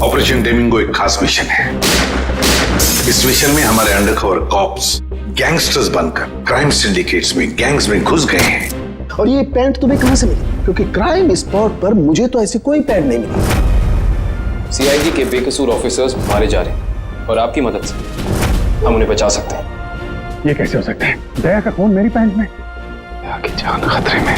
Operation डेमिंगो एक खास mission है। इस मिशन में हमारे अंडरकवर कॉप्स गैंगस्टर्स बनकर क्राइम सिंडिकेट्स में, गैंग्स में घुस गए हैं। और ये पैंट तुम्हें कहां से मिली? क्योंकि क्राइम स्पॉट पर मुझे तो ऐसी कोई पैंट नहीं मिली। सीआईडी के बेकसूर ऑफिसर्स मारे जा रहे हैं और आपकी मदद से हम उन्हें बचा सकते हैं। ये कैसे हो सकता है? दया का खून मेरी पैंट में। दया की जान खतरे में।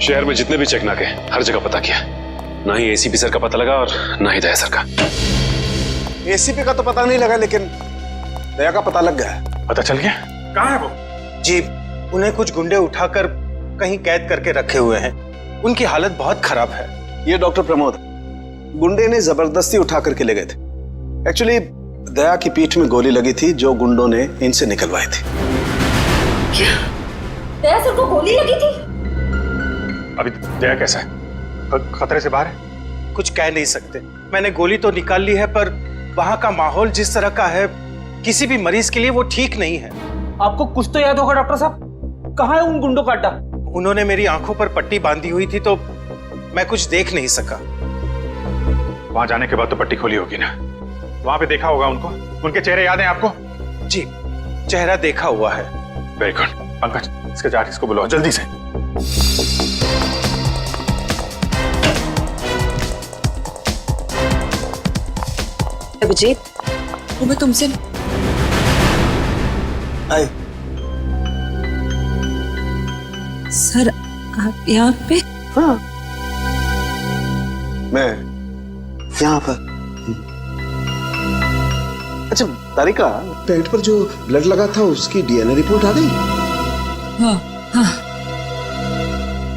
शहर में जितने भी चेक नाके हर जगह पता किया, ना ही एसीपी सर का पता लगा और ना ही दया सर का। एसीपी का तो पता नहीं लगा, लेकिन दया का पता लग गया। पता चल गया? कहाँ है वो? जी, उन्हें कुछ गुंडे उठाकर कहीं कैद करके रखे हुए हैं। उनकी हालत बहुत खराब है। ये डॉक्टर प्रमोद, गुंडे ने जबरदस्ती उठा करके ले गए थे। एक्चुअली दया की पीठ में गोली लगी थी जो गुंडों ने इनसे निकलवाई थी। दया सर को गोली लगी थी? अभी दया कैसा है? खतरे से बाहर है? कुछ कह नहीं सकते। मैंने गोली तो निकाल ली है, पर वहां का माहौल जिस तरह का है, किसी भी मरीज के लिए वो ठीक नहीं है। आपको कुछ तो याद होगा डॉक्टर साहब, कहाँ है उन गुंडों का अड्डा? उन्होंने मेरी आंखों पर पट्टी बांधी हुई थी तो मैं कुछ देख नहीं सका। वहां जाने के बाद तो पट्टी खोली होगी ना? वहां पे देखा होगा उनको? उनके चेहरे याद हैं आपको? जी, चेहरा देखा हुआ है। Very good. पंकज, इसके जाट इसको बुलाओ जल्दी से। अभिजीत, मैं तुमसे आए। सर, आप यहाँ पे? हाँ, मैं यहाँ पर। अच्छा तारिका, पेट पर जो ब्लड लगा था उसकी डीएनए रिपोर्ट आ गई? हाँ हाँ।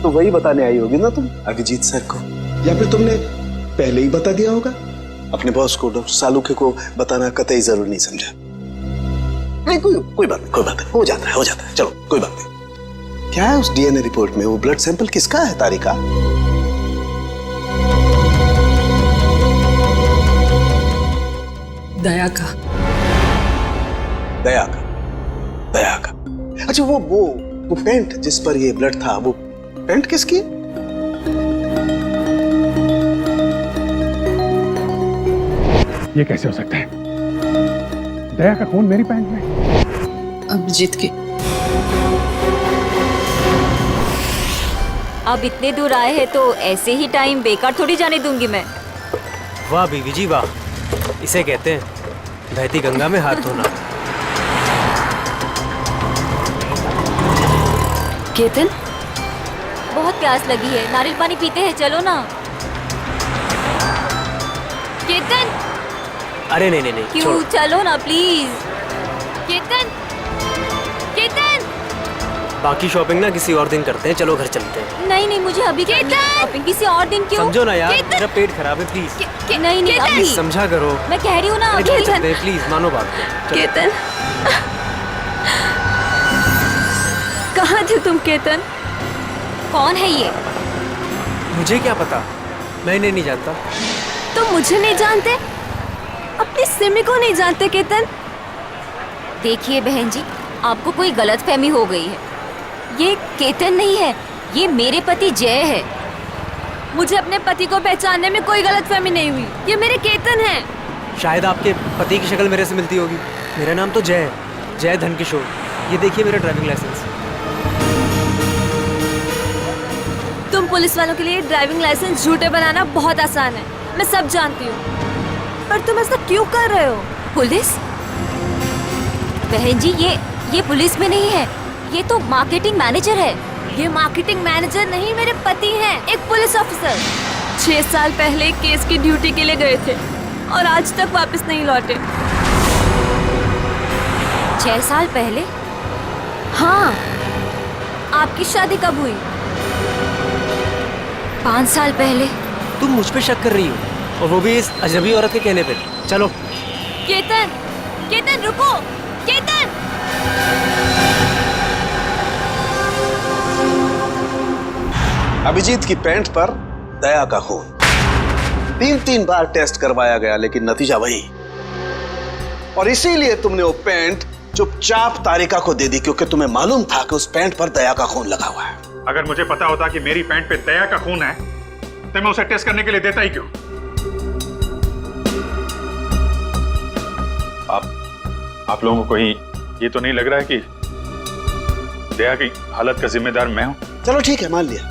तो वही बताने आई होगी ना तुम अभिजीत सर को, या फिर तुमने पहले ही बता दिया होगा? अपने बॉस को, डॉक्टर सालुखे को बताना कतई जरूरी नहीं समझा? नहीं, कोई बात नहीं, हो जाता है, चलो कोई बात नहीं। क्या है उस डीएनए रिपोर्ट में? वो ब्लड सैंपल किसका है तारिका? दया का। दया का। अच्छा, वो पेंट जिस पर ये ब्लड था, वो पेंट किसकी? ये कैसे हो सकता है? दया का खून मेरी पैंट में। अभिजीत की। अब इतने दूर आए हैं तो ऐसे ही टाइम बेकार थोड़ी जाने दूंगी मैं। वाह बीवी जी वाह, इसे कहते हैं बहती गंगा में हाथ धोना। केतन, बहुत प्यास लगी है, नारियल पानी पीते हैं, चलो ना। केतन। अरे नहीं क्यों? चलो ना प्लीज। केतन, केतन। बाकी शॉपिंग ना किसी और दिन करते हैं, चलो घर चलते हैं। नहीं, मुझे अभी शॉपिंग किसी और दिन। क्यों? समझो ना यार, मेरा पेट खराब है, प्लीज। नहीं अभी समझा करो, मैं कह रही हूँ ना। प्लीज मानो बात। केतन, कहाँ थे तुम केतन? कौन है ये? मुझे क्या पता, मैं इन्हें नहीं जानता। तुम मुझे नहीं जानते? अपनी सिमी को नहीं जानते केतन? देखिए बहन जी, आपको कोई गलतफहमी हो गई है। ये केतन नहीं है, ये मेरे पति जय है। मुझे अपने पति को पहचानने में कोई गलतफहमी नहीं हुई। ये मेरे केतन हैं। शायद आपके पति की शक्ल मेरे से मिलती होगी। मेरा नाम तो जय है, जय धनकिशोर। ये देखिए मेरा ड्राइविंग लाइसेंस। तुम पुलिस वालों के लिए ड्राइविंग लाइसेंस झूठे बनाना बहुत आसान है, मैं सब जानती हूँ। पर तुम ऐसा क्यों कर रहे हो? पुलिस? बहन जी, ये पुलिस में नहीं है, ये तो मार्केटिंग मैनेजर है। ये मार्केटिंग मैनेजर नहीं, मेरे पति हैं, एक पुलिस ऑफिसर। 6 साल पहले केस की ड्यूटी के लिए गए थे और आज तक वापस नहीं लौटे। 6 साल पहले? हाँ। आपकी शादी कब हुई? 5 साल पहले। तुम मुझ पे शक कर रही हो, और वो भी इस अजनबी औरत के कहने पे। चलो। केतन, केतन रुको, केतन। अभिजीत की पैंट पर दया का खून। 3 बार टेस्ट करवाया गया लेकिन नतीजा वही। और इसीलिए तुमने वो पैंट चुपचाप तारिका को दे दी, क्योंकि तुम्हें मालूम था कि उस पैंट पर दया का खून लगा हुआ है। अगर मुझे पता होता कि मेरी पैंट पे दया का खून है तो मैं उसे टेस्ट करने के लिए देता ही क्यों? आप लोगों को कहीं ये तो नहीं लग रहा है कि दया की हालत का जिम्मेदार मैं हूं? चलो ठीक है, मान लिया।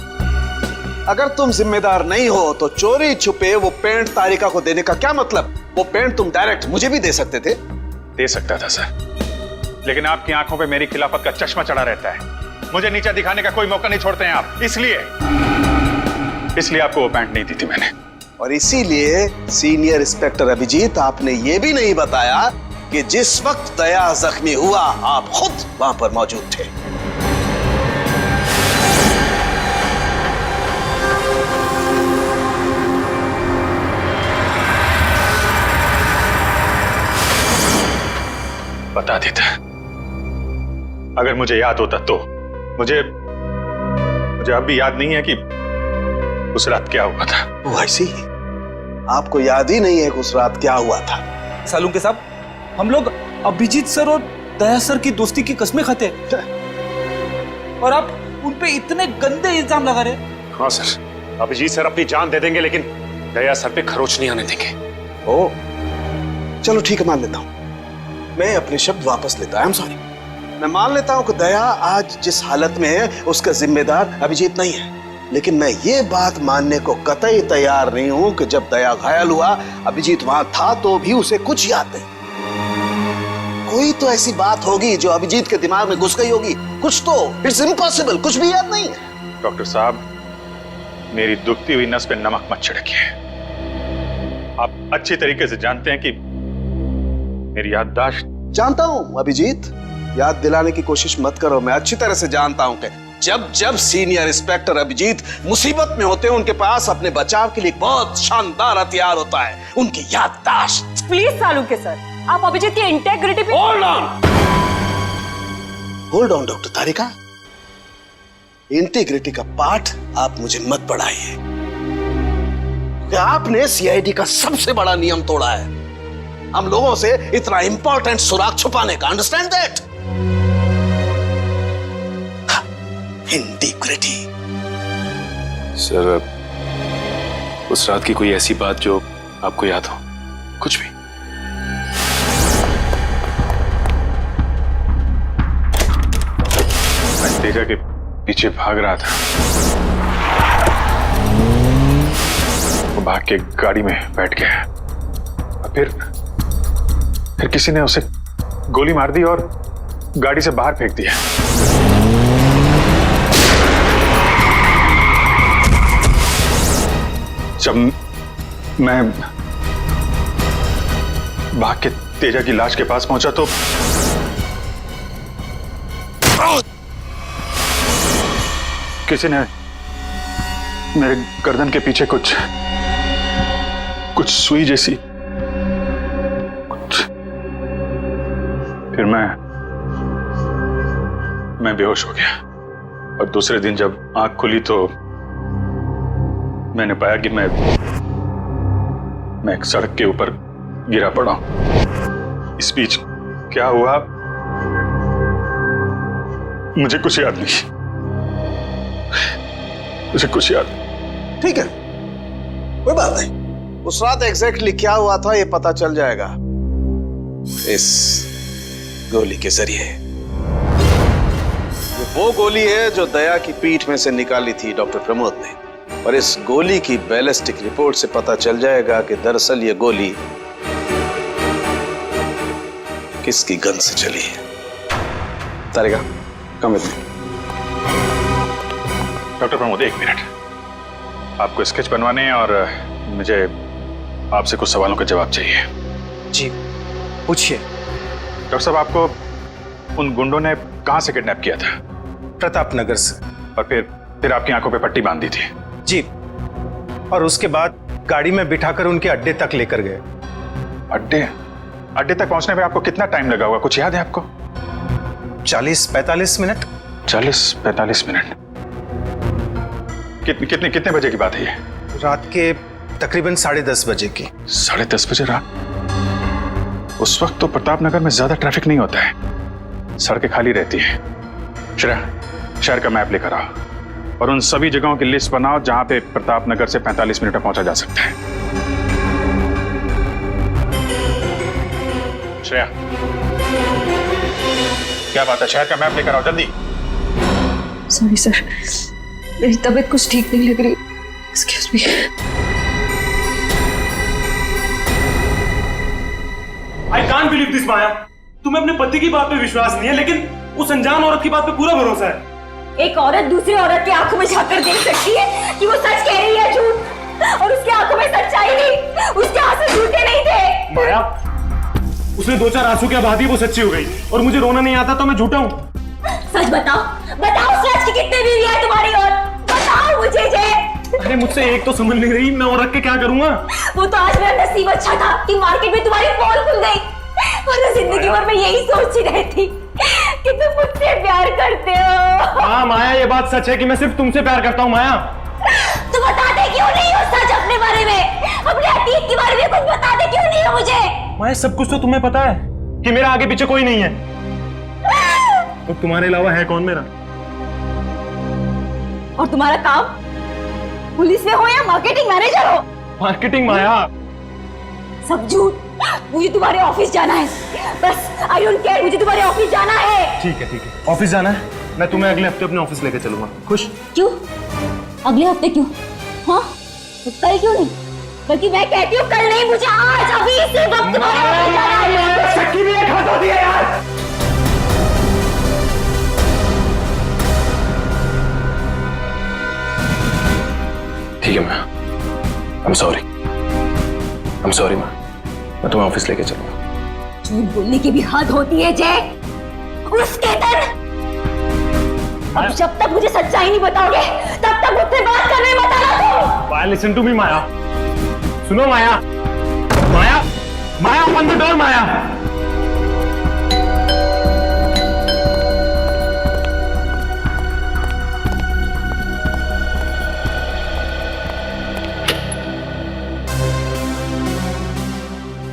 अगर तुम जिम्मेदार नहीं हो तो चोरी छुपे वो पैंट तारिका को देने का क्या मतलब? वो पैंट तुम डायरेक्ट मुझे भी दे सकते थे। दे सकता था सर, लेकिन आपकी आंखों पे मेरी खिलाफत का चश्मा चढ़ा रहता है। मुझे नीचा दिखाने का कोई मौका नहीं छोड़ते हैं आप, इसलिए आपको वो पैंट नहीं दी थी मैंने। और इसीलिए सीनियर इंस्पेक्टर अभिजीत, आपने ये भी नहीं बताया कि जिस वक्त दया जख्मी हुआ आप खुद वहां पर मौजूद थे। बता देता, अगर मुझे याद होता तो। मुझे अब भी याद नहीं है कि उस रात क्या हुआ था। वो ऐसी आपको याद ही नहीं है कि उस रात क्या हुआ था? सालुंके साहब, हम लोग अभिजीत सर और दया सर की दोस्ती की कस्में खाते हैं और आप उन पे इतने गंदे इल्जाम लगा रहे। हाँ सर, अभिजीत सर अपनी जान दे देंगे लेकिन दया सर पे खरोच नहीं आने देंगे। ओ चलो ठीक है, मान लेता हूं। मैं अपने शब्द वापस लेता हूं। I am sorry. मैं मान लेता हूं कि दया आज जिस हालत में है उसका जिम्मेदार अभिजीत नहीं है, लेकिन मैं ये बात मानने को कतई तैयार नहीं हूं कि जब दया घायल हुआ अभिजीत वहां था तो भी उसे कुछ याद नहीं। कोई तो ऐसी बात होगी जो अभिजीत के दिमाग में घुस गई होगी, कुछ तो। इट्स इम्पॉसिबल, कुछ भी याद नहीं है। डॉक्टर साहब, मेरी दुखती हुई नस पे नमक मत छिड़किए। आप अच्छी तरीके से जानते हैं कि मेरी याददाश्त। जानता हूं अभिजीत, याद दिलाने की कोशिश मत करो। मैं अच्छी तरह से जानता हूं कि जब सीनियर इंस्पेक्टर अभिजीत मुसीबत में होते हैं उनके पास अपने बचाव के लिए बहुत शानदार हथियार होता है, उनकी याददाश्त। प्लीज सालुंके सर, आप अभिजीत की इंटेग्रिटी पे hold on doctor Tarika. Integrity का पाठ आप मुझे मत पढ़ाइए, क्योंकि आपने सीआईडी का सबसे बड़ा नियम तोड़ा है, हम लोगों से इतना इंपॉर्टेंट सुराग छुपाने का। Understand that? इंटीग्रिटी। सर, उस रात की कोई ऐसी बात जो आपको याद हो? कुछ भी? मैं तेजा के पीछे भाग रहा था, वो भाग के गाड़ी में बैठ गया और फिर किसी ने उसे गोली मार दी और गाड़ी से बाहर फेंक दिया। जब मैं भाग के तेजा की लाश के पास पहुंचा तो किसी ने मेरे गर्दन के पीछे कुछ सुई जैसी फिर मैं बेहोश हो गया और दूसरे दिन जब आंख खुली तो मैंने पाया कि मैं एक सड़क के ऊपर गिरा पड़ा हूं। इस बीच क्या हुआ मुझे कुछ याद नहीं, मुझे कुछ याद नहीं। ठीक है, कोई बात नहीं। उस रात एग्जैक्टली क्या हुआ था ये पता चल जाएगा इस गोली के जरिए। ये वो गोली है जो दया की पीठ में से निकाली थी डॉक्टर प्रमोद ने, और इस गोली की बैलिस्टिक रिपोर्ट से पता चल जाएगा कि दरअसल ये गोली किसकी गन से चली है। Tarika, come with me. Doctor Pramod, 1 minute. आपको स्केच बनवाने हैं और मुझे आपसे कुछ सवालों का जवाब चाहिए। जी पूछिए। डॉक्टर साहब, आपको उन गुंडों ने कहां से किडनैप किया था? प्रताप नगर से। और फिर आपकी आंखों पे पट्टी बांध दी थी? जी, और उसके बाद गाड़ी में बिठाकर उनके अड्डे तक लेकर गए। अड्डे तक पहुंचने में आपको कितना टाइम लगा होगा, कुछ याद है आपको? 40-45 मिनट। 40-45 मिनट। कितने बजे की बात है ये? रात के तकरीबन 10:30 बजे की। 10:30 बजे रात? उस वक्त तो प्रताप नगर में ज्यादा ट्रैफिक नहीं होता है, सड़कें खाली रहती है। श्रेया, शहर का मैप लेकर आओ और उन सभी जगहों की लिस्ट बनाओ जहां पे प्रताप नगर से 45 मिनट में पहुंचा जा सकता है। श्रेया, क्या बात है? शहर का मैप लेकर आओ जल्दी। सॉरी सर, मेरी तबीयत कुछ ठीक नहीं लग रही। Excuse me. I can't believe this Maya. तुम्हें अपने पति की बात पे विश्वास नहीं है, लेकिन उस अनजान औरत की बात पे पूरा भरोसा है। एक औरत दूसरी औरत की आंखों में झांक कर देख सकती है कि वो सच कह रही है झूठ, और उसकी आंखों में सच्चाई नहीं, उसके आंसू झूठे नहीं थे। माया, उसने 2-4 आंसू क्या बहा दिए, वो सच्ची हो गई, और मुझे रोना नहीं आता तो मैं झूठा हूँ। सच बताओ, बताओ सच की कितनी बीवी है तुम्हारी, और बताओ मुझे जे। अरे मुझसे एक तो समझ नहीं रही, मैं और रख के क्या करूंगा? वो तो आज मेरा नसीब अच्छा था कि मार्केट में तुम्हारी पोल खुल गई, और जिंदगी भर मैं यही सोचती रहती कि तुम मुझसे प्यार करते हो। हाँ माया, ये बात सच है कि मैं सिर्फ तुमसे प्यार करता हूँ। माया, तुम बताते क्यों नहीं हो सच अपने बारे में, अपने अतीत के बारे में कुछ बताते क्यों नहीं हो मुझे? माया, सब कुछ तो तुम्हें पता है कि मेरा आगे पीछे कोई नहीं है, तो तुम्हारे अलावा है कौन मेरा? और तुम्हारा काम पुलिस में हो या मार्केटिंग मैनेजर हो? मार्केटिंग माया, सब झूठ। मुझे तुम्हारे ऑफिस जाना है, बस आई डोंट केयर, मुझे तुम्हारे ऑफिस जाना है। ठीक है ठीक है, ऑफिस जाना है, मैं तुम्हें अगले हफ्ते अपने ऑफिस लेके चलूंगा। खुश? क्यों अगले हफ्ते क्यों? हाँ तो कल क्यों नहीं? बल्कि मैं कहती हूँ कल नहीं, मुझे आज अभी इसी वक्त तुम्हारे ऑफिस जाना है। शक्की भी एक हाथ होती है यार। ठीक है मैं I'm sorry मैं तुम्हें ऑफिस लेके चलूंगा। झूठ बोलने की भी हद होती है जय। उसके तरह अब जब तक मुझे सच्चाई नहीं बताओगे तब तक मुझसे बात करने मत आना तुम। माया, लिसन टू मी माया, सुनो माया, माया, माया, ओपन द डोर माया।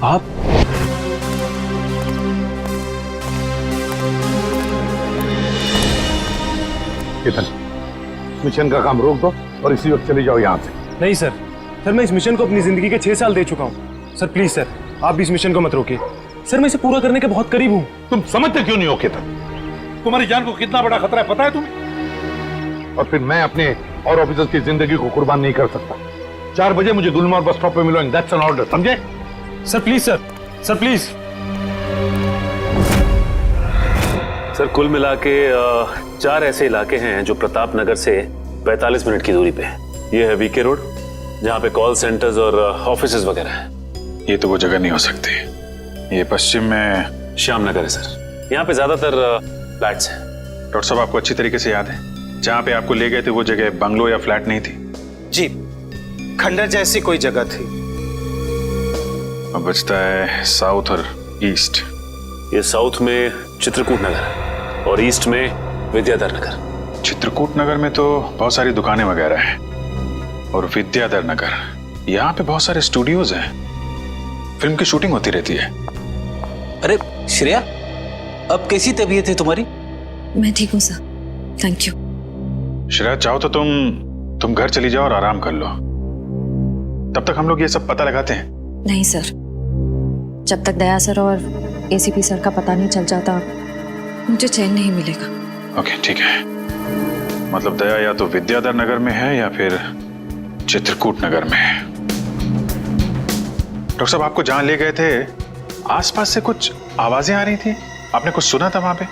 आप केतन, मिशन का काम रोक दो और इसी वक्त चले जाओ यहाँ से। नहीं सर, मैं इस मिशन को अपनी जिंदगी के 6 साल दे चुका हूँ। सर प्लीज सर, आप भी इस मिशन को मत रोकिए। सर मैं इसे पूरा करने के बहुत करीब हूँ। तुम समझते क्यों नहीं हो केतन? तुम्हारी जान को कितना बड़ा खतरा है पता है तुम्हें? और फिर मैं अपने और ऑफिसर की जिंदगी को कुर्बान नहीं कर सकता। 4 बजे मुझे गुलमोहर बस स्टॉप पे मिलो, दैट्स एन ऑर्डर, समझे? Sir please sir please. Sir कुल मिला के 4 ऐसे इलाके हैं जो प्रताप नगर से 45 मिनट की दूरी पे है। ये है वीके रोड, जहाँ पे कॉल सेंटर्स और ऑफिसेज वगैरह हैं। ये तो वो जगह नहीं हो सकती। ये पश्चिम में श्याम नगर है सर, यहाँ पे ज्यादातर फ्लैट्स हैं। डॉक्टर साहब, आपको अच्छी तरीके से याद है जहाँ पे आपको ले गए थे वो जगह बंगलो या फ्लैट नहीं थी? जी, खंडर जैसी कोई जगह थी। अब बचता है साउथ और ईस्ट। ये साउथ में चित्रकूट नगर है और ईस्ट में विद्याधर नगर। चित्रकूट नगर में तो बहुत सारी दुकानें वगैरह हैं, और विद्याधर नगर यहाँ पे बहुत सारे स्टूडियोज हैं, फिल्म की शूटिंग होती रहती है। अरे श्रेया, अब कैसी तबीयत है तुम्हारी? मैं ठीक हूँ सर, थैंक यू। श्रेया, चाहो तो तुम घर चली जाओ और आराम कर लो, तब तक हम लोग ये सब पता लगाते हैं। नहीं सर, जब तक दया सर और एसीपी सर का पता नहीं चल जाता मुझे चैन नहीं मिलेगा। ओके ठीक है, मतलब दया या तो विद्याधर नगर में है या फिर चित्रकूट नगर में है। डॉक्टर साहब, आपको जहां ले गए थे आसपास से कुछ आवाजें आ रही थी, आपने कुछ सुना था वहां पे?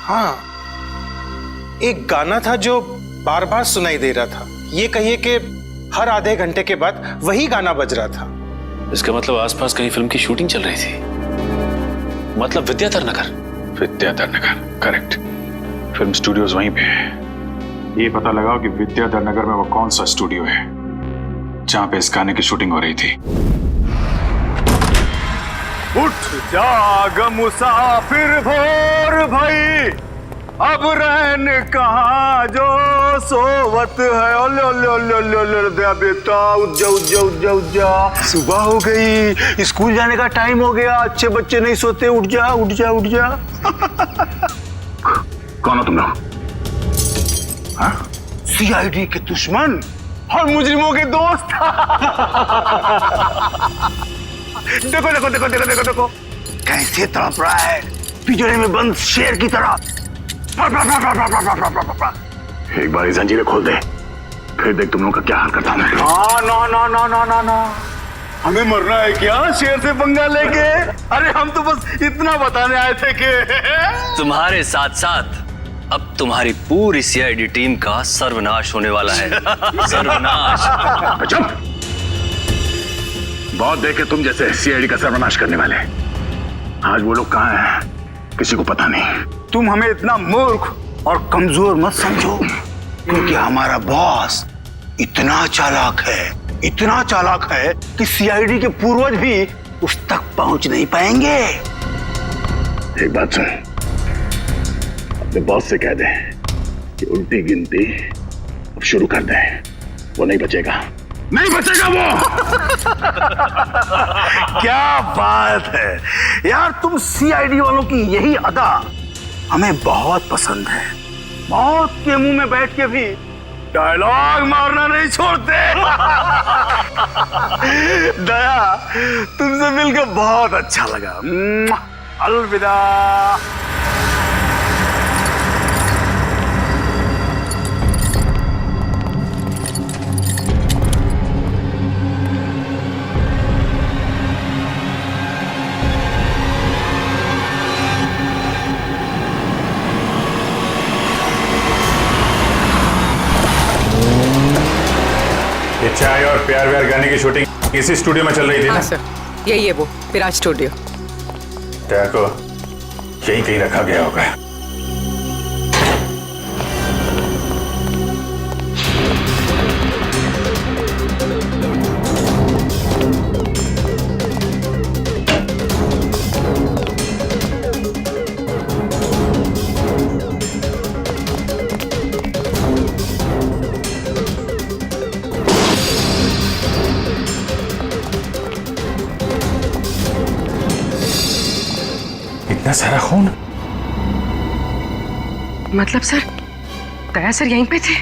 हाँ, एक गाना था जो बार बार सुनाई दे रहा था। ये कहिए कि हर आधे घंटे के बाद वही गाना बज रहा था। इसका मतलब आसपास कहीं फिल्म की शूटिंग चल रही थी, मतलब Vidyadhar Nagar. Vidyadhar Nagar, correct. Film studios वहीं पे है। ये पता लगाओ कि विद्याधर नगर में वो कौन सा स्टूडियो है जहां पे इस गाने की शूटिंग हो रही थी। उठ जाग मुसाफिर भोर भई, अब रहन कहाँ जो सोवत है। ओले ओले ओले ओले ओले दया बेटा, उठ जा उठ जा उठ जा उठ जा। सुबह हो गई, स्कूल जाने का टाइम हो गया। अच्छे बच्चे नहीं सोते, उठ जा उठ जा उठ जा। कौन हो तुम लोग? सीआईडी के दुश्मन और मुजरिमों के दोस्त। देखो देखो देखो देखो देखो देखो कैसे तड़प रहा है पिंजरे में बंद शेर की तरह। एक बार जंजीरें खोल दे, फिर देख तुम लोगों का क्या हाल करता हूं मैं। ना ना ना ना ना ना, हमें मरना है क्या शेर से पंगा लेके? अरे हम तो बस इतना बताने आए थे कि तुम्हारे साथ साथ अब तुम्हारी पूरी सीआईडी टीम का सर्वनाश होने वाला है। सर्वनाश। चुप! बहुत देखे तुम जैसे सीआईडी का सर्वनाश करने वाले। आज वो लोग कहाँ हैं किसी को पता नहीं। तुम हमें इतना मूर्ख और कमजोर मत समझो, क्योंकि हमारा बॉस इतना चालाक है कि सीआईडी के पूर्वज भी उस तक पहुंच नहीं पाएंगे। एक बात सुन, अपने बॉस से कह दे कि उल्टी गिनती अब शुरू कर दे। वो नहीं बचेगा, नहीं बचेगा वो। क्या बात है यार, तुम सीआईडी वालों की यही अदा हमें बहुत पसंद है। मौत के मुंह में बैठ के भी डायलॉग मारना नहीं छोड़ते। दया, तुमसे मिलकर बहुत अच्छा लगा। अलविदा। ये चाय और प्यार व्यार गाने की शूटिंग इसी स्टूडियो में चल रही थी ना? सर, यही है वो विराज स्टूडियो। दया को यहीं कहीं रखा गया होगा। इतना सारा खून? मतलब सर, दया सर यहीं पे थे?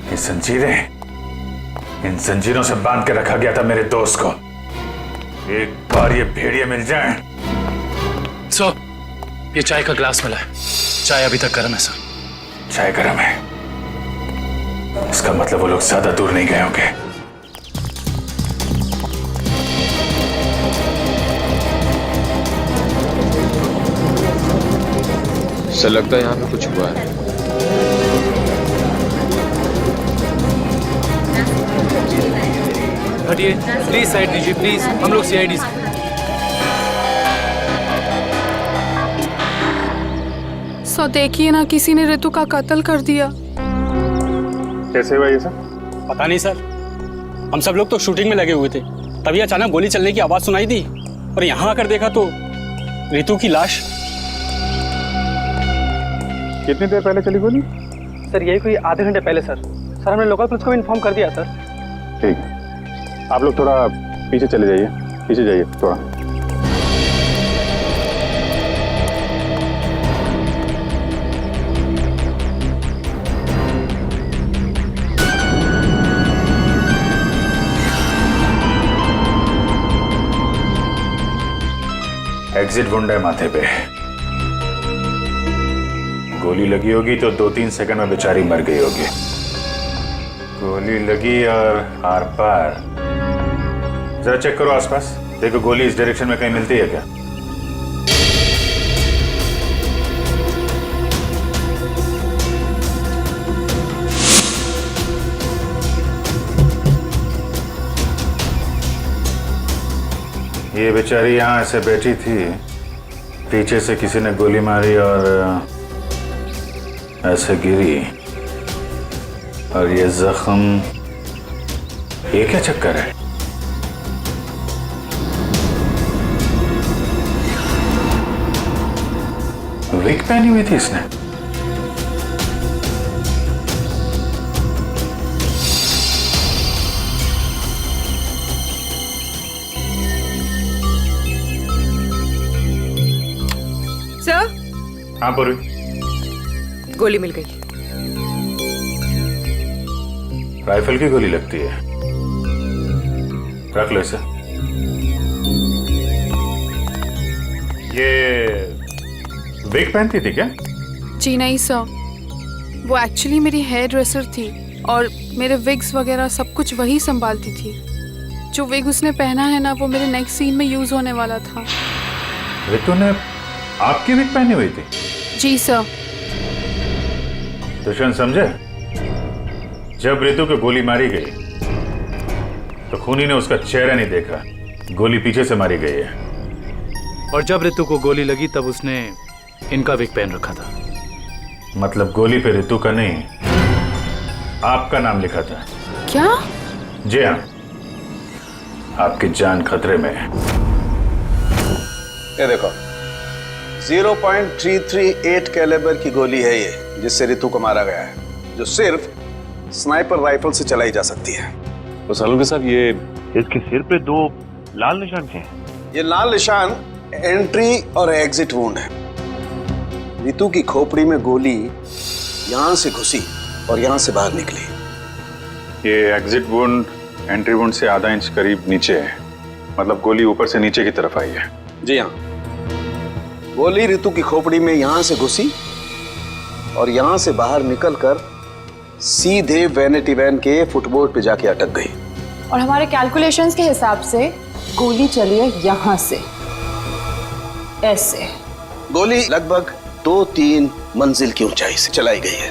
ये जंजीरें, इन जंजीरों से बांध के रखा गया था मेरे दोस्त को। एक बार ये भेड़िए मिल जाएं। सर, ये चाय का ग्लास मिला है। चाय अभी तक गर्म है सर। चाय गर्म है, इसका मतलब वो लोग ज्यादा दूर नहीं गए होंगे। सर, लगता है यहाँ पे कुछ हुआ है। हटिए प्लीज, साइड दीजिए प्लीज, हम लोग सीआईडी से। सो देखिए ना, किसी ने ऋतु का कत्ल कर दिया। कैसे हुआ ये सब? पता नहीं सर, हम सब लोग तो शूटिंग में लगे हुए थे, तभी अचानक गोली चलने की आवाज सुनाई दी और यहाँ आकर देखा तो ऋतु की लाश। कितनी देर पहले चली गोली? सर, यही कोई आधे घंटे पहले सर। सर, हमने लोकल पुलिस को भी इन्फॉर्म कर दिया सर। ठीक है, आप लोग थोड़ा पीछे चले जाइए, पीछे जाइए थोड़ा। एग्जिट ढूंढ है माथे पे। गोली लगी होगी तो 2-3 सेकंड में बेचारी मर गई होगी। गोली लगी और आर पार। जरा चेक करो आसपास, देखो गोली इस डायरेक्शन में कहीं मिलती है क्या? ये बेचारी यहाँ ऐसे बैठी थी, पीछे से किसी ने गोली मारी और ऐसे गिरी, और ये जख्म, ये क्या चक्कर है? विग पहनी हुई थी इसने। हाँ पूरी, गोली मिल गई। राइफल की गोली लगती है। रख लो इसे। ये विग पहनती थी क्या? जी नहीं सर, वो एक्चुअली मेरी हेयर ड्रेसर थी और मेरे विग्स वगैरह सब कुछ वही संभालती थी। जो विग उसने पहना है ना, वो मेरे नेक्स्ट सीन में यूज होने वाला था। रितु ने आपकी विग पहनी हुई थी? जी सर। दुष्यंत समझे, जब रितु को गोली मारी गई तो खूनी ने उसका चेहरा नहीं देखा, गोली पीछे से मारी गई है। और जब रितु को गोली लगी तब उसने इनका विग पहन रखा था। मतलब गोली पे रितु का नहीं, आपका नाम लिखा था। क्या? जी हाँ, आपकी जान खतरे में है। ये देखो, 0.338 कैलिबर की गोली है ये, जिससे रितु को मारा गया है, जो सिर्फ स्नाइपर राइफल से चलाई जा सकती है। तो सालुंके साहब, ये इसके सिर पे 2 लाल निशान के हैं। ये लाल निशान एंट्री और एग्जिट वुंड है। रितु की खोपड़ी में गोली यहां से घुसी और यहां से बाहर निकली। ये एग्जिट वुंड एंट्री वुंड से आधा इंच करीब नीचे है, मतलब गोली ऊपर से नीचे की तरफ आई है। जी हाँ, गोली रितु की खोपड़ी में यहां से घुसी और यहां से बाहर निकलकर सीधे वैनिटी वैन के फुटबोर्ड पे जाके अटक गई। और हमारे कैलकुलेशंस के हिसाब से गोली चली है यहां से, ऐसे। गोली लगभग 2-3 मंजिल की ऊंचाई से चलाई गई है।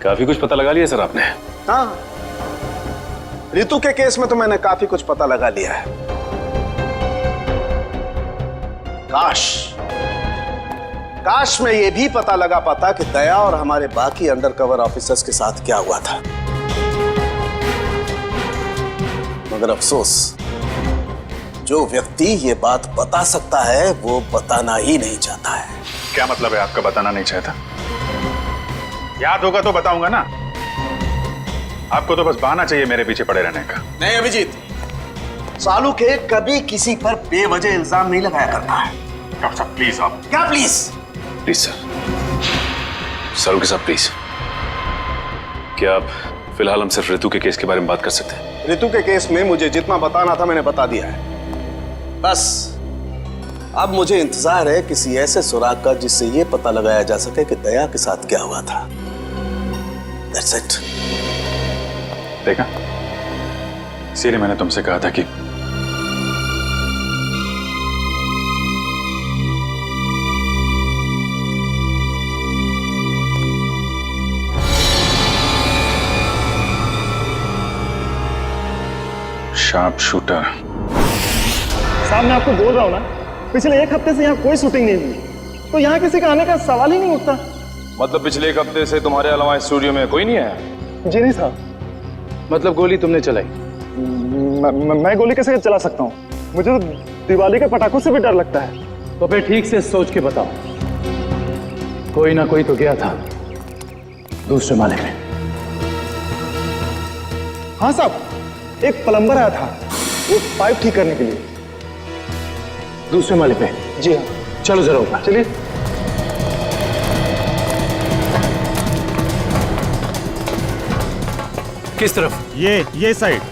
काफी कुछ पता लगा लिया सर आपने। हाँ, रितु के केस में तो मैंने काफी कुछ पता लगा लिया है। काश मैं ये भी पता लगा पाता कि दया और हमारे बाकी अंडरकवर ऑफिसर्स के साथ क्या हुआ था। मगर अफसोस, जो व्यक्ति ये बात बता सकता है वो बताना ही नहीं चाहता है। क्या मतलब है आपका बताना नहीं चाहता? याद होगा तो बताऊंगा ना। आपको तो बस बहाना चाहिए मेरे पीछे पड़े रहने का। नहीं अभिजीत, सालुके कभी किसी पर बेवजह इल्जाम नहीं लगाया करता है। डॉक्टर साहब प्लीज। आप क्या प्लीज? प्लीज सर, सालुंके साहब प्लीज, क्या आप फिलहाल हम सिर्फ रितु के केस के बारे में बात कर सकते हैं? रितु के केस में मुझे जितना बताना था मैंने बता दिया है। बस अब मुझे इंतजार है किसी ऐसे सुराग का जिससे ये पता लगाया जा सके कि दया के साथ क्या हुआ था। That's it. देखा, इसीलिए मैंने तुमसे कहा था कि शार्प शूटर। साहब मैं आपको बोल रहा हूँ ना, पिछले 1 हफ्ते से यहाँ कोई शूटिंग नहीं हुई, तो यहाँ किसी का आने का सवाल ही नहीं उठता। मतलब पिछले 1 हफ्ते से तुम्हारे अलावा स्टूडियो में कोई नहीं आया? जी नहीं साहब। मतलब गोली तुमने चलाई? मैं गोली कैसे चला सकता हूँ? मुझे तो दिवाली के पटाखों से भी डर लगता है। तो फिर ठीक से सोच के बताओ, कोई ना कोई तो गया था दूसरे माले में। हाँ साहब, एक प्लम्बर आया था वो पाइप ठीक करने के लिए। दूसरे माले पे? जी हाँ। चलो जरा ऊपर चलिए। किस तरफ? ये साइड।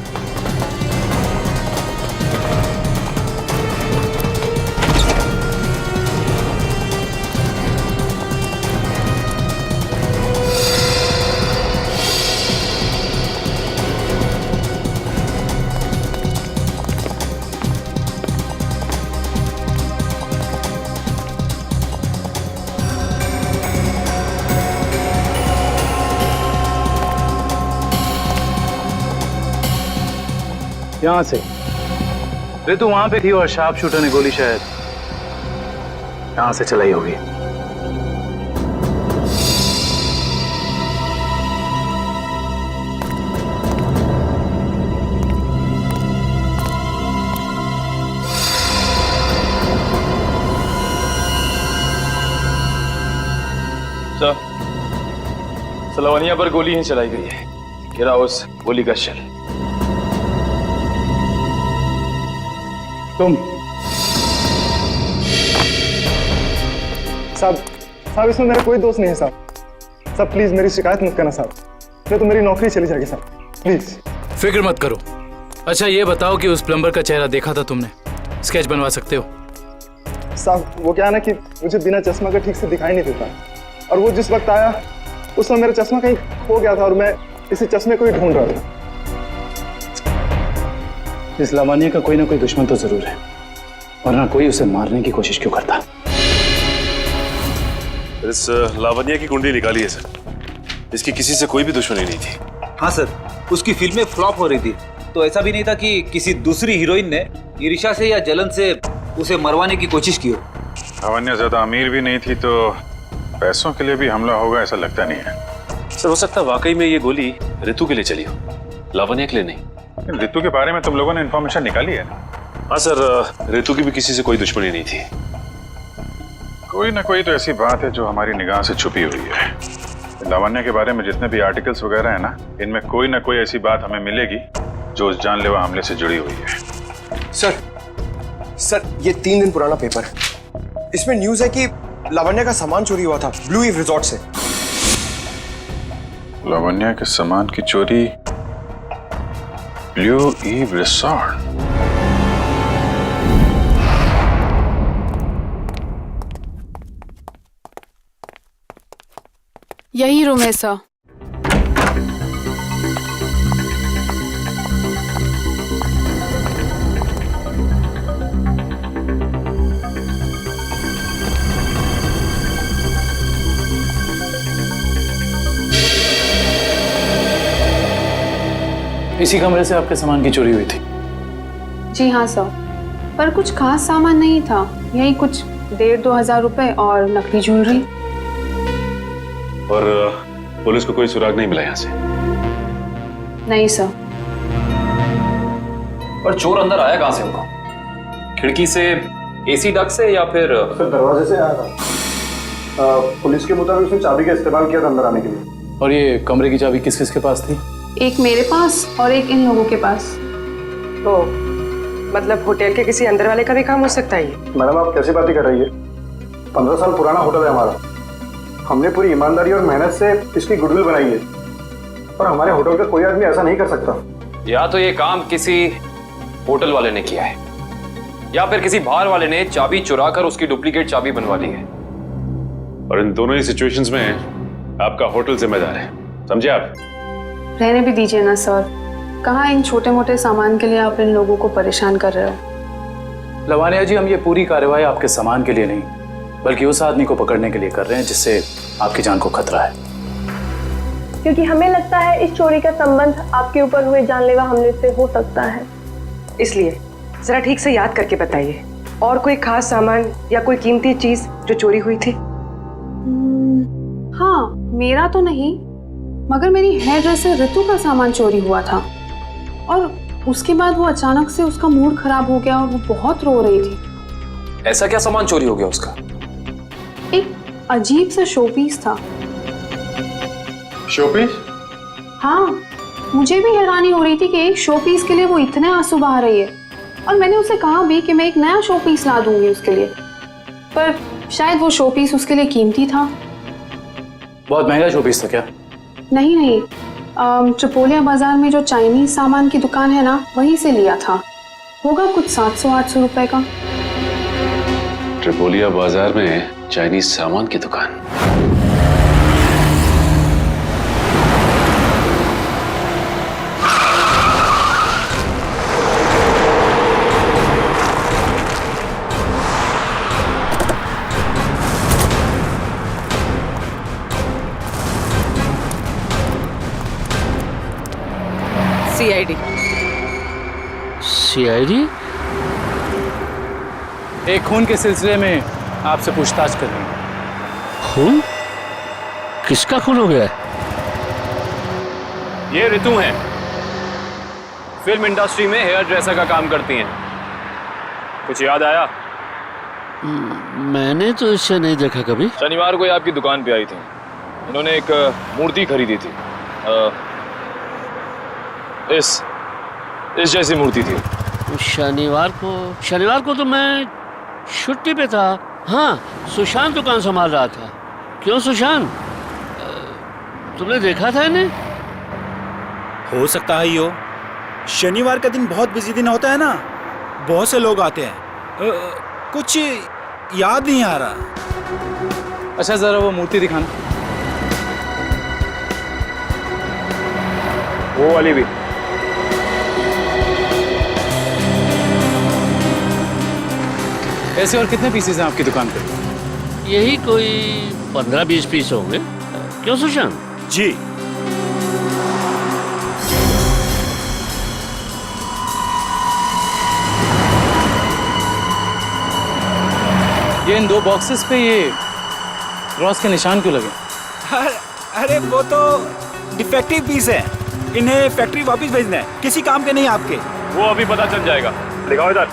यहां से रितु वहां पे थी और शार्प शूटर ने गोली शायद यहां से चलाई होगी। सलवानिया पर गोली ही चलाई गई है। गिरा उस गोली का शेल। तुम साहब साहब इसमें मेरा कोई दोस्त नहीं है साहब। साहब प्लीज मेरी शिकायत मत करना साहब, नहीं तो मेरी नौकरी चली जाएगी साहब, प्लीज। फिक्र मत करो। अच्छा ये बताओ कि उस प्लम्बर का चेहरा देखा था तुमने? स्केच बनवा सकते हो? साहब वो क्या है ना कि मुझे बिना चश्मा के ठीक से दिखाई नहीं देता, और वो जिस वक्त आया उस समय मेरा चश्मा कहीं खो गया था और मैं इसी चश्मे को ही ढूंढ रहा था। इस लावण्य का कोई ना कोई दुश्मन तो जरूर है, वरना कोई उसे मारने की कोशिश क्यों करता? इस लावण्य की कुंडली निकाली है सर, इसकी किसी से कोई भी दुश्मनी नहीं थी। हाँ सर, उसकी फिल्में फ्लॉप हो रही थी, तो ऐसा भी नहीं था कि किसी दूसरी हीरोइन ने ईर्ष्या से या जलन से उसे मरवाने की कोशिश की हो। लावण्य ज्यादा अमीर भी नहीं थी, तो पैसों के लिए भी हमला होगा ऐसा लगता नहीं है। सर हो सकता है वाकई में ये गोली ऋतु के लिए चली हो, लावण्य के लिए नहीं। ऋतु के बारे में तुम लोगों ने इन्फॉर्मेशन निकाली है ना? हाँ सर, ऋतु की भी किसी से कोई दुश्मनी नहीं थी। कोई ना कोई तो ऐसी बात है जो हमारी निगाह से छुपी हुई है। लावण्य के बारे में जितने भी आर्टिकल्स वगैरह है ना, इनमें कोई ना कोई ऐसी बात हमें मिलेगी जो उस जानलेवा हमले से जुड़ी हुई है। सर ये 3 दिन पुराना पेपर है, इसमें न्यूज है कि लावण्य का सामान चोरी हुआ था ब्लू ईव रिजॉर्ट से। लावण्य के सामान की चोरी ब्लू ईव रिसॉर्ट? यही रूम है सर। इसी कमरे से आपके सामान की चोरी हुई थी? जी हाँ सर, पर कुछ खास सामान नहीं था, यही कुछ 1,500-2 हजार रुपए और नकली ज्वेलरी। और पुलिस को कोई सुराग नहीं मिला यहाँ से? नहीं सर। पर चोर अंदर आया कहाँ से होगा? खिड़की से, एसी डक्ट से, या फिर दरवाजे से आया था। पुलिस के मुताबिक उसने चाबी का इस्तेमाल किया था अंदर आने के लिए। और ये कमरे की चाबी किस किस के पास थी? एक मेरे पास और एक इन लोगों के पास। तो मतलब होटल के किसी अंदर वाले का भी काम हो सकता है? मैडम आप कैसी बातें कर रही है? 15 साल पुराना होटल है हमारा, हमने पूरी ईमानदारी और मेहनत से इसकी गुडविल बनाई है, और हमारे होटल का कोई आदमी ऐसा नहीं कर सकता। या तो ये काम किसी होटल वाले ने किया है, या फिर किसी बाहर वाले ने चाबी चुरा कर उसकी डुप्लीकेट चाबी बनवा ली है। और इन दोनों ही सिचुएशंस में आपका होटल जिम्मेदार है, समझे आप? रहने भी दीजिए ना सर, कहाँ इन छोटे मोटे सामान के लिए आप इन लोगों को परेशान कर रहे हो? लावण्य जी, हम ये पूरी कार्रवाई आपके सामान के लिए नहीं, बल्कि उस आदमी को पकड़ने के लिए कर रहे हैं जिससे आपकी जान को खतरा है। क्योंकि हमें लगता है इस चोरी का संबंध आपके ऊपर हुए जानलेवा हमले से हो सकता है। इसलिए जरा ठीक से याद करके बताइए, और कोई खास सामान या कोई कीमती चीज जो चोरी हुई थी? हाँ, मेरा तो नहीं, मगर मेरी हेयर ड्रेसर ऋतु का सामान चोरी हुआ था, और उसके बाद वो अचानक से उसका मूड खराब हो गया और वो बहुत रो रही थी। ऐसा क्या सामान चोरी हो गया उसका? एक अजीब सा शोपीस था। शोपीस? हाँ, मुझे भी हैरानी हो रही थी कि एक शोपीस के लिए वो इतने आंसू बहा रही है, और मैंने उसे कहा भी कि मैं एक नया शोपीस ला दूंगी उसके लिए, पर शायद वो शोपीस उसके लिए कीमती था। बहुत महंगा शोपीस था क्या? नहीं, ट्रिपोलिया बाजार में जो चाइनीज सामान की दुकान है ना, वहीं से लिया था। होगा कुछ 700-800 रुपए का। ट्रिपोलिया बाजार में चाइनीज सामान की दुकान? सीआईडी? एक खून के सिलसिले में आपसे पूछताछ कर रही हूँ। खून? किसका खून हो गया है? ये ऋतु हैं, फिल्म इंडस्ट्री में हेयर ड्रेसर का काम करती हैं। कुछ याद आया? मैंने तो इसे नहीं देखा कभी। शनिवार को ये आपकी दुकान पे आई थी, इन्होंने एक मूर्ति खरीदी थी, इस जैसी मूर्ति थी। शनिवार को तो मैं छुट्टी पे था। हाँ, सुशांत दुकान संभाल रहा था। क्यों सुशांत, तुमने देखा था इन्हें? हो सकता है यो, शनिवार का दिन बहुत बिजी दिन होता है ना, बहुत से लोग आते हैं। कुछ याद नहीं आ रहा। अच्छा जरा वो मूर्ति दिखाना। वो वाली भी। ऐसे और कितने पीसेस हैं आपकी दुकान पे? यही कोई 15-20 पीस होंगे। क्यों सुशांत? जी। ये इन 2 बॉक्सेस पे ये क्रॉस के निशान क्यों लगे? अरे वो तो डिफेक्टिव पीस है, इन्हें फैक्ट्री वापस भेजना है, किसी काम के नहीं आपके। वो अभी पता चल जाएगा। दिखाओ इधर,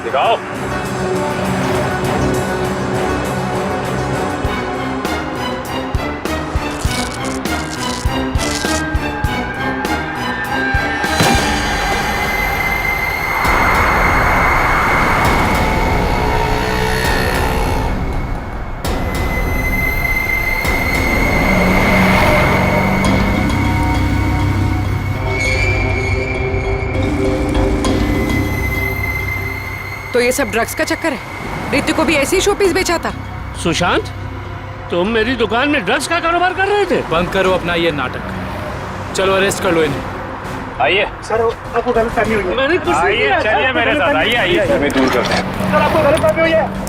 दिखाओ। तो ये सब ड्रग्स का चक्कर है? रितु को भी ऐसे ही शोपीस बेचा था? सुशांत, तुम मेरी दुकान में ड्रग्स का कारोबार कर रहे थे? बंद करो अपना ये नाटक। चलो अरेस्ट कर लो इन्हें। आइए सर, आपको गलतफहमी हुई है। मैंने कुछ नहीं आइए, किया। चलिए मेरे साथ, आइए आइए, हमें दूर करते हैं। सर, आपको गलतफहमी हुई है।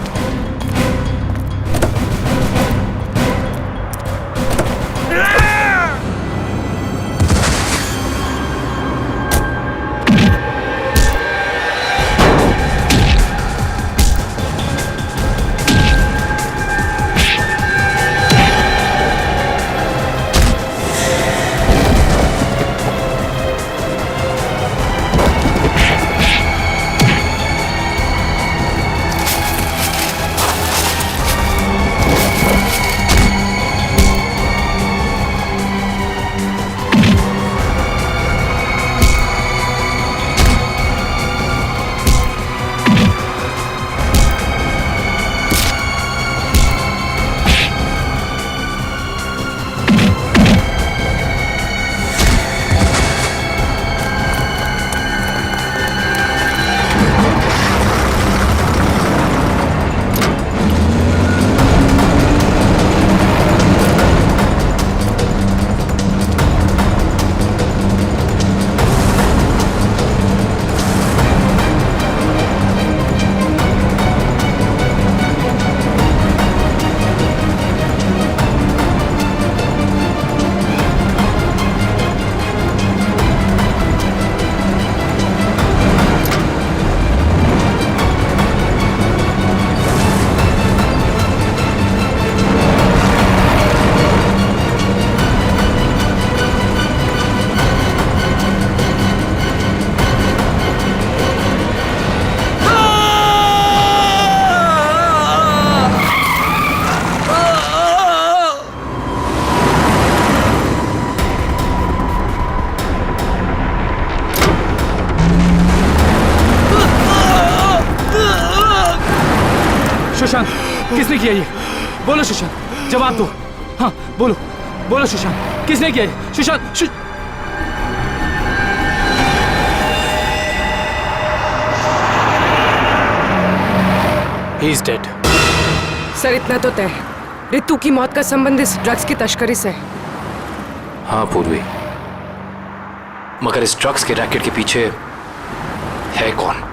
सुशांत, किसने किया ये? बोलो सुशांत, जवाब दो। हाँ बोलो, बोलो सुशांत, किसने किया ये? Sushant, He is dead. Sir इतना तो तय है, रितु की मौत का संबंध इस ड्रग्स की तस्करी से है। हाँ पूर्वी, मगर इस ड्रग्स के रैकेट के पीछे है कौन?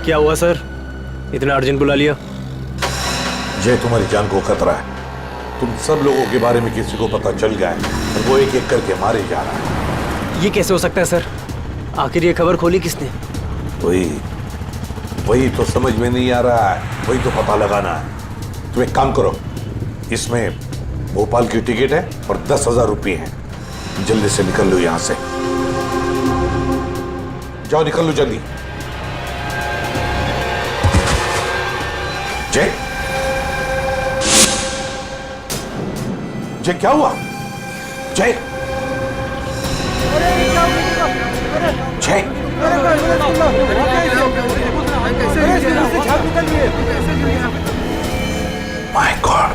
क्या हुआ सर, इतना अर्जेंट बुला लिया? जय, तुम्हारी जान को खतरा है। तुम सब लोगों के बारे में किसी को पता चल गया है और वो एक एक करके मारे जा रहा है। ये कैसे हो सकता है सर? आखिर ये खबर खोली किसने? वही तो समझ में नहीं आ रहा है, वही तो पता लगाना है। तुम एक काम करो, इसमें भोपाल की टिकट है और 10,000 रुपये हैं। जल्दी से निकल लो यहां से, जाओ निकल लो जल्दी। जय, जय क्या हुआ? जय, जय, माय गॉड,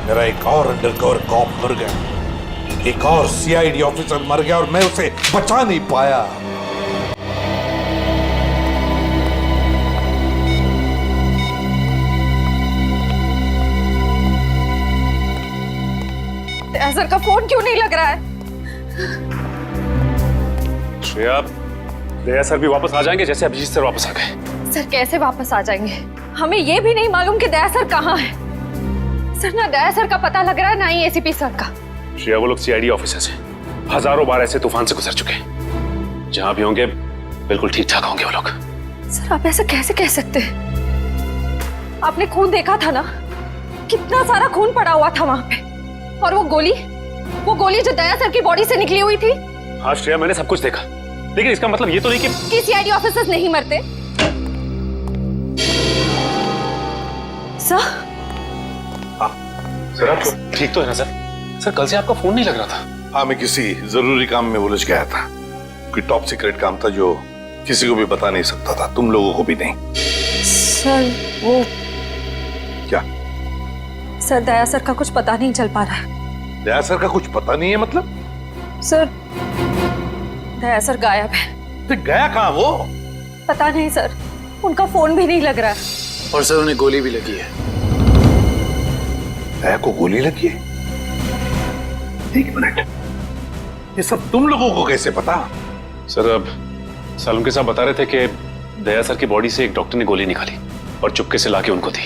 मेरा एक और अंडरकवर कॉप मर गया, एक और सीआईडी ऑफिसर मर गया और मैं उसे बचा नहीं पाया। सर का फोन क्यों नहीं लग रहा है? श्रेया, दया सर भी वापस आ जाएंगे जैसे अभिजीत सर वापस आ गए। सर कैसे वापस आ जाएंगे? हमें ये भी नहीं मालूम कि दया सर कहाँ है। सर ना दया सर का पता लग रहा है ना ही एसीपी सर का। श्रेया, वो लोग सीआईडी ऑफिसर्स हैं, हजारों बार ऐसे तूफान से गुजर चुके हैं। जहां भी होंगे बिल्कुल ठीक ठाक होंगे वो लोग। सर आप ऐसा कैसे कह सकते हैं? आपने खून देखा था ना, कितना सारा खून पड़ा हुआ था वहां पे। और वो गोली जो दया सर की बॉडी से निकली हुई थी। हाँ श्रेया, मैंने सब कुछ देखा, लेकिन इसका मतलब ये तो नहीं कि सीआईडी ऑफिसर्स नहीं मरते। सर सर, आपको ठीक तो है ना सर? सर कल से आपका फोन नहीं लग रहा था। हाँ, मैं किसी जरूरी काम में उलझ गया था। कोई टॉप सीक्रेट काम था जो किसी को भी बता नहीं सकता था, तुम लोगों को भी नहीं। सर वो क्या? सर दया सर का कुछ पता नहीं चल पा रहा है। दया सर का कुछ पता नहीं है मतलब? सर दया सर गायब है। तो गया कहाँ वो? पता नहीं सर, उनका फोन भी नहीं लग रहा है। और सर उन्हें गोली भी लगी है। दया को गोली लगी है? एक मिनट, ये सब तुम लोगों को कैसे पता? सर अब सालुंके साहब बता रहे थे कि दया सर की बॉडी से एक डॉक्टर ने गोली निकाली और चुपके से लाके उनको दी।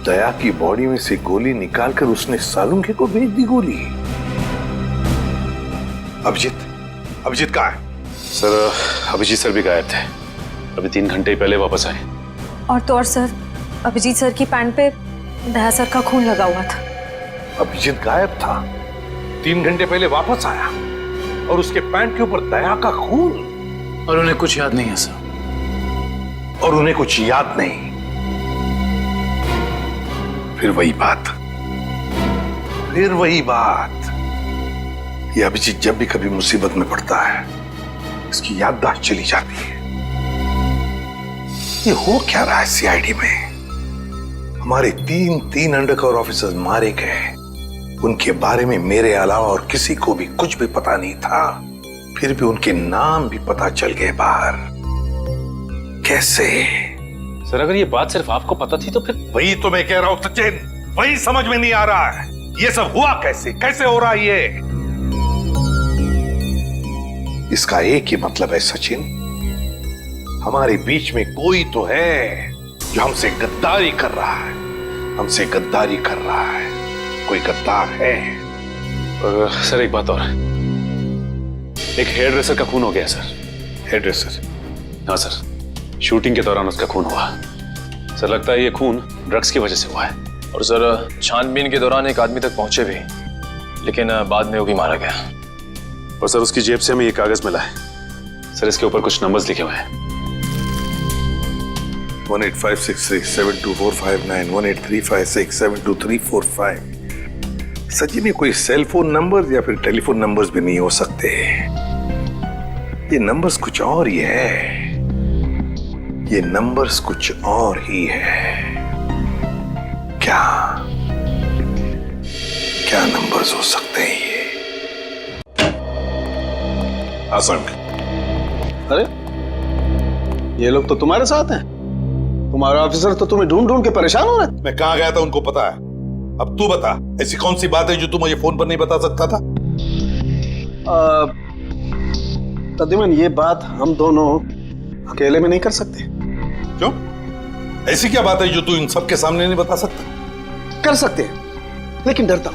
दया की बॉडी में से गोली निकालकर उसने सालुंके को भेज दी गोली। अभिजीत कहाँ है? सर अभिजीत सर भी गायब थे, अभी 3 घंटे पहले वापस आए। और तो और सर, अभिजीत सर की पैंट पे दया सर का खून लगा हुआ था। अभिजीत गायब था, 3 घंटे पहले वापस आया और उसके पैंट के ऊपर दया का खून। और उन्हें कुछ याद नहीं है सर। और उन्हें कुछ याद नहीं। फिर वही बात। ये अभिजीत जब भी कभी मुसीबत में पड़ता है, इसकी याददाश्त चली जाती है। ये हो क्या रहा है सीआईडी में? हमारे 3 अंडरकवर ऑफिसर्स मारे गए, उनके बारे में मेरे अलावा और किसी को भी कुछ भी पता नहीं था, फिर भी उनके नाम भी पता चल गए बाहर। कैसे? सर अगर ये बात सिर्फ आपको पता थी तो फिर? वही तो मैं कह रहा हूं सचिन, वही समझ में नहीं आ रहा है। ये सब हुआ कैसे हो रहा है ये? इसका एक ही मतलब है सचिन, हमारे बीच में कोई तो है जो हमसे गद्दारी कर रहा है। कोई गद्दार है। और सर एक बात और, एक हेयर ड्रेसर का खून हो गया सर। Hair dresser? हाँ सर, शूटिंग के दौरान उसका खून हुआ। सर लगता है ये खून ड्रग्स की वजह से हुआ है। और सर छानबीन के दौरान एक आदमी तक पहुंचे भी, लेकिन बाद में वो भी मारा गया। और सर उसकी जेब से हमें ये कागज मिला है सर, इसके ऊपर कुछ नंबर्स लिखे हुए हैं। 185637245 18356722345। सचिन ये कोई सेल फोन नंबर या फिर टेलीफोन नंबर्स भी नहीं हो सकते। ये नंबर्स कुछ और ही है। क्या नंबर्स हो सकते हैं ये? आसान। अरे ये लोग तो तुम्हारे साथ हैं। तुम्हारा ऑफिसर तो तुम्हें ढूंढ ढूंढ के परेशान हो रहे। मैं कहां गया था उनको पता है। अब तू बता, ऐसी कौन सी बात है जो तू मुझे फोन पर नहीं बता सकता था? प्रद्युमन, ये बात हम दोनों अकेले में नहीं कर सकते। क्यों? ऐसी क्या बात है जो तू इन सबके सामने नहीं बता सकता? कर सकते हैं, लेकिन डरता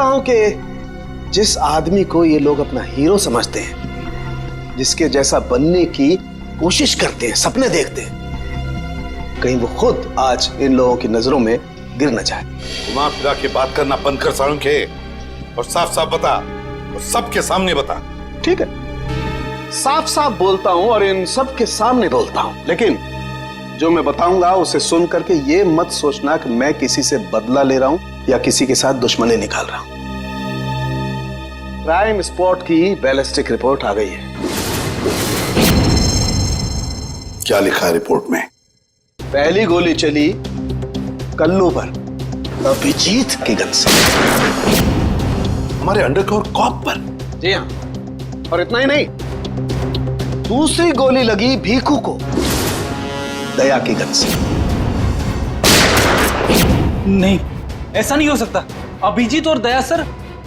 हूं कि जिस आदमी को ये लोग अपना हीरो समझते हैं, जिसके जैसा बनने की कोशिश करते हैं, सपने देखते हैं, कहीं वो खुद आज इन लोगों की नजरों में गिर न जाए। घुमा फिरा के बात करना बंद कर साळुंखे और साफ साफ बता, और सबके सामने बता। ठीक है, साफ साफ बोलता हूं और इन सब के सामने बोलता हूं, लेकिन जो मैं बताऊंगा उसे सुन करके ये मत सोचना कि मैं किसी से बदला ले रहा हूं या किसी के साथ दुश्मनी निकाल रहा हूं। क्राइम स्पॉट की बैलिस्टिक रिपोर्ट आ गई है। क्या लिखा है रिपोर्ट में? पहली गोली चली कल्लू पर, अभिजीत की गन से। हमारे अंडरकवर कॉप पर? जी हाँ, और इतना ही नहीं, दूसरी गोली लगी भीखू को, दया की गन से। नहीं, ऐसा नहीं हो सकता। अभिजीत और दया सर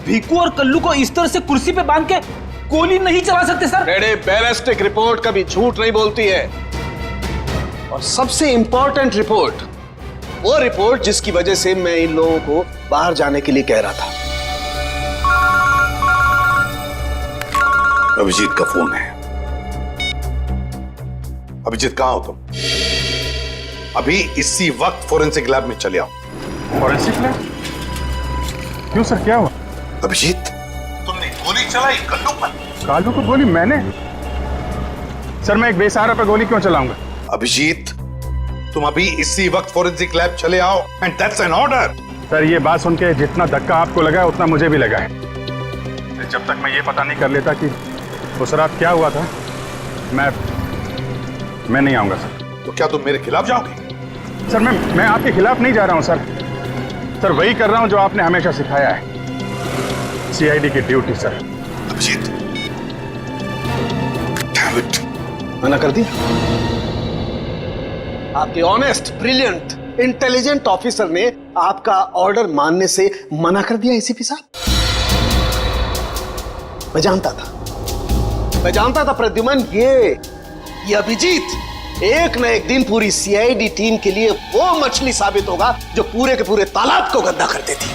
भीकू और कल्लू को इस तरह से कुर्सी पे बांध के गोली नहीं चला सकते सर। रेडे, बैलिस्टिक रिपोर्ट कभी झूठ नहीं बोलती है। और सबसे इंपॉर्टेंट रिपोर्ट, वो रिपोर्ट जिसकी वजह से मैं इन लोगों को बाहर जाने के लिए कह रहा था। अभिजीत का फोन है। अभिजीत, कहां हो तुम? अभी इसी वक्त फोरेंसिक लैब में चले आओ। Forensic lab? क्यों सर, क्या हुआ? अभिजीत, तुमने गोली चलाई कल्लू पर। कालू को गोली मैंने? सर, मैं एक बेसहारा पर गोली क्यों चलाऊंगा? अभिजीत, तुम अभी इसी वक्त फोरेंसिक लैब चले आओ, and that's an order. Sir, ये बात सुन के जितना धक्का आपको लगा है उतना मुझे भी लगा है। जब तक मैं ये पता नहीं कर लेता कि उस रात क्या हुआ था, मैं नहीं आऊंगा सर। तो क्या तुम मेरे खिलाफ जाओगे? सर, मैं आपके खिलाफ नहीं जा रहा हूं सर, वही कर रहा हूं जो आपने हमेशा सिखाया है, सीआईडी की ड्यूटी सर। अभिजीत, मना कर दिया? आपके ऑनेस्ट, ब्रिलियंट, इंटेलिजेंट ऑफिसर ने आपका ऑर्डर मानने से मना कर दिया एसीपी साहब। मैं जानता था प्रद्युमन, ये अभिजीत एक न एक दिन पूरी सीआईडी टीम के लिए वो मछली साबित होगा जो पूरे के पूरे तालाब को गंदा कर देती।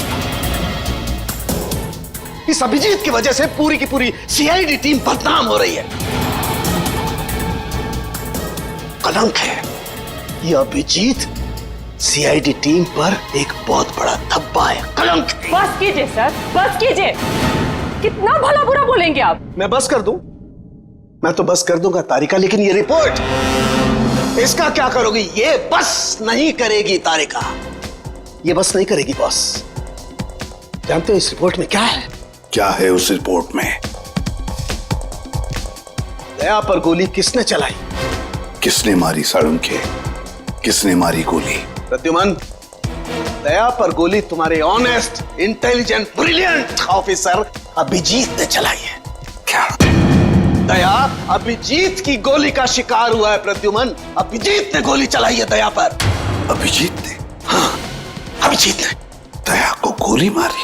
इस अभिजीत की वजह से पूरी की पूरी सीआईडी टीम बदनाम हो रही है। कलंक है ये अभिजीत, सीआईडी टीम पर एक बहुत बड़ा धब्बा है, कलंक। बस कीजिए सर, बस कीजिए। कितना भला बुरा बोलेंगे आप? मैं बस कर दूं? मैं तो बस कर दूंगा तारिका, लेकिन ये रिपोर्ट, इसका क्या करोगी? ये बस नहीं करेगी तारिका, ये बस नहीं करेगी बॉस। जानते हो इस रिपोर्ट में क्या है? क्या है उस रिपोर्ट में? दया पर गोली किसने चलाई? किसने मारी साळुंखे? किसने मारी गोली? प्रद्युमन, दया पर गोली तुम्हारे honest, intelligent, brilliant officer Abhijeet ने चलाई है। क्या? दया अभिजीत की गोली का शिकार हुआ है प्रद्युमन। अभिजीत ने गोली चलाई है दया पर। अभिजीत ने? हाँ, अभिजीत ने दया को गोली मारी।